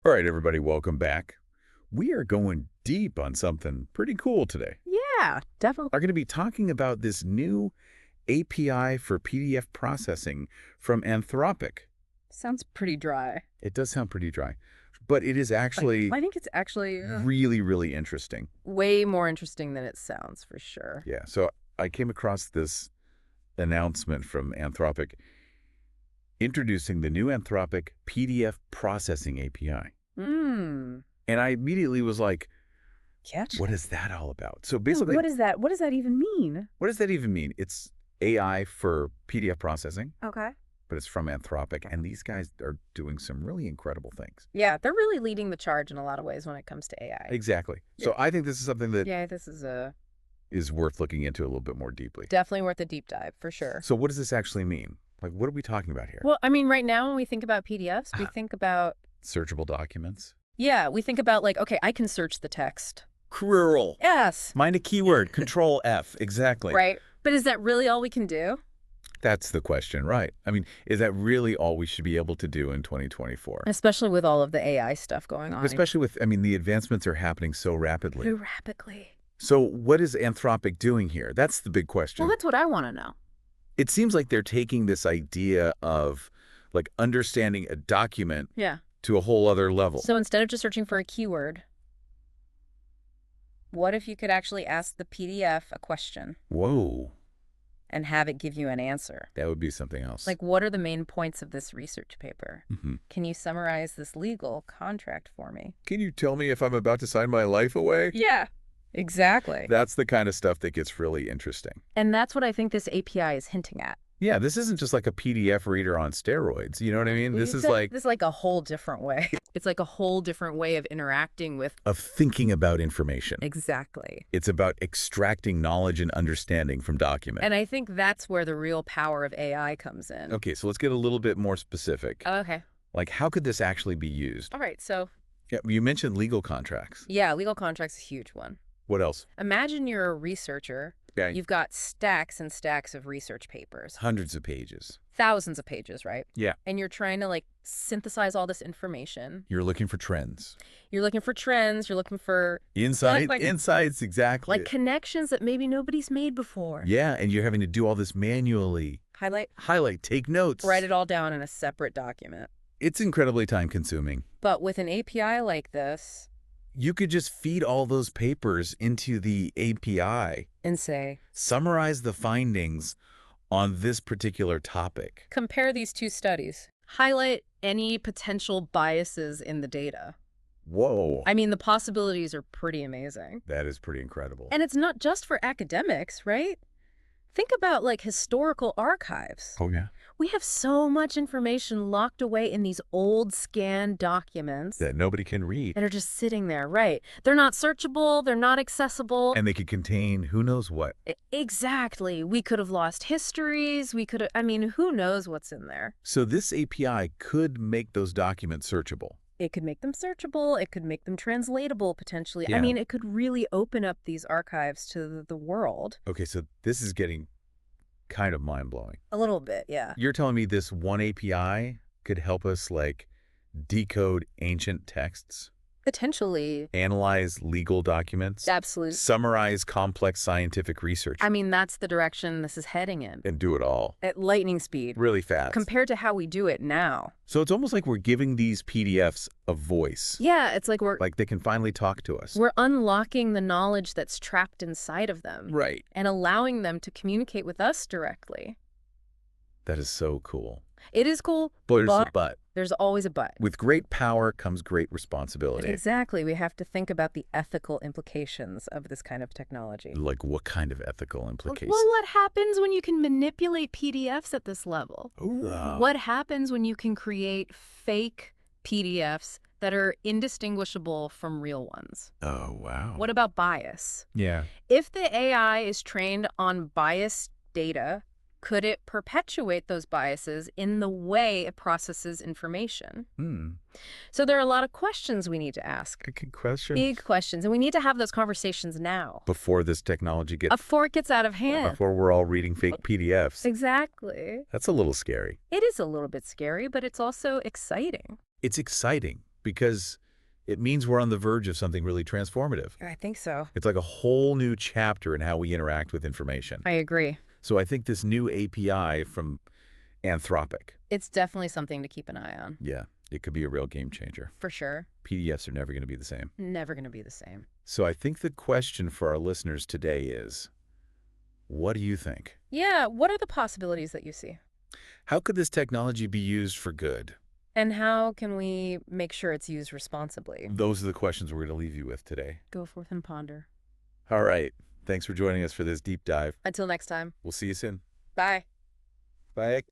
All right, everybody, welcome back. We are going deep on something pretty cool today. Yeah, definitely. We're going to be talking about this new API for PDF processing from Anthropic. Sounds pretty dry. It does sound pretty dry, but it is actually I think it's actually really, really interesting. way more interesting than it sounds, for sure. Yeah, so I came across this announcement from Anthropic introducing the new Anthropic PDF processing API. Hmm. And I immediately was like, Catch. what is that all about? So basically, What is that? What does that even mean? what does that even mean? It's AI for PDF processing, Okay. but it's from Anthropic, and these guys are doing some really incredible things. Yeah, they're really leading the charge in a lot of ways when it comes to AI. Exactly. So I think this is something that Yeah, this is is worth looking into a little bit more deeply. definitely worth a deep dive, for sure. So what does this actually mean? Like, what are we talking about here? Well, I mean, right now when we think about PDFs, we think about, Searchable documents? yeah, we think about like, okay, I can search the text. Cruel. Yes. Mind a keyword. Control F. Exactly. Right. But is that really all we can do? That's the question, right? I mean, is that really all we should be able to do in 2024? Especially with all of the AI stuff going on. Especially with, I mean, the advancements are happening so rapidly. Very rapidly. So what is Anthropic doing here? That's the big question. Well, that's what I want to know. It seems like they're taking this idea of like understanding a document Yeah. to a whole other level. So instead of just searching for a keyword, what if you could actually ask the PDF a question Whoa, and have it give you an answer? that would be something else. Like, what are the main points of this research paper? hmm Can you summarize this legal contract for me? Can you tell me if I'm about to sign my life away? Yeah, exactly. That's the kind of stuff that gets really interesting. And that's what I think this API is hinting at. Yeah, this isn't just like a PDF reader on steroids. You know what I mean? This is like This is like a whole different way. It's like a whole different way of interacting with. of thinking about information. Exactly. It's about extracting knowledge and understanding from documents. And I think that's where the real power of AI comes in. Okay, so let's get a little bit more specific. Okay. Like, how could this actually be used? All right. So, Yeah, you mentioned legal contracts. yeah, legal contracts is a huge one. What else? Imagine you're a researcher. Yeah, You've got stacks and stacks of research papers, hundreds of pages. thousands of pages, right? Yeah. And you're trying to like synthesize all this information. You're looking for trends. You're looking for trends. You're looking for Insights, exactly. like connections that maybe nobody's made before. Yeah, and you're having to do all this manually. Highlight, Take notes. write it all down in a separate document. It's incredibly time consuming. But with an API like this, You could just feed all those papers into the API, and say, summarize the findings on this particular topic. compare these two studies. Highlight any potential biases in the data. Whoa. I mean, the possibilities are pretty amazing. That is pretty incredible. And it's not just for academics, right? Think about like historical archives. Oh, yeah? We have so much information locked away in these old scanned documents That nobody can read. that are just sitting there, right? They're not searchable. They're not accessible. And they could contain who knows what. Exactly. We could have lost histories. We could have, I mean, who knows what's in there? So this API could make those documents searchable. It could make them searchable. It could make them translatable, potentially. Yeah. I mean, it could really open up these archives to the world. Okay, so this is getting kind of mind-blowing. A little bit, yeah. You're telling me this one API could help us, like, decode ancient texts, Potentially. analyze legal documents, Absolutely. summarize complex scientific research, I mean, that's the direction this is heading in. and do it all At lightning speed. really fast. Compared to how we do it now. So it's almost like we're giving these PDFs a voice. Yeah, it's like we're Like they can finally talk to us. unlocking the knowledge that's trapped inside of them. Right. And allowing them to communicate with us directly. That is so cool. It is cool, But there's always a but. with great power comes great responsibility. Exactly. We have to think about the ethical implications of this kind of technology. Like what kind of ethical implications? Well, what happens when you can manipulate PDFs at this level? Ooh. What happens when you can create fake PDFs that are indistinguishable from real ones? Oh, wow. What about bias? Yeah. If the AI is trained on biased data, could it perpetuate those biases in the way it processes information? So there are a lot of questions we need to ask. Good question. Big questions. And we need to have those conversations now. Before this technology gets... Before it gets out of hand. Before we're all reading fake PDFs. Exactly. That's a little scary. It is a little bit scary, but it's also exciting. It's exciting because it means we're on the verge of something really transformative. I think so. It's like a whole new chapter in how we interact with information. I agree. So I think this new API from Anthropic, It's definitely something to keep an eye on. yeah, it could be a real game changer. For sure. PDFs are never going to be the same. Never going to be the same. So I think the question for our listeners today is, what do you think? Yeah, what are the possibilities that you see? How could this technology be used for good? And how can we make sure it's used responsibly? Those are the questions we're going to leave you with today. Go forth and ponder. All right. Thanks for joining us for this deep dive. Until next time. We'll see you soon. Bye. Bye.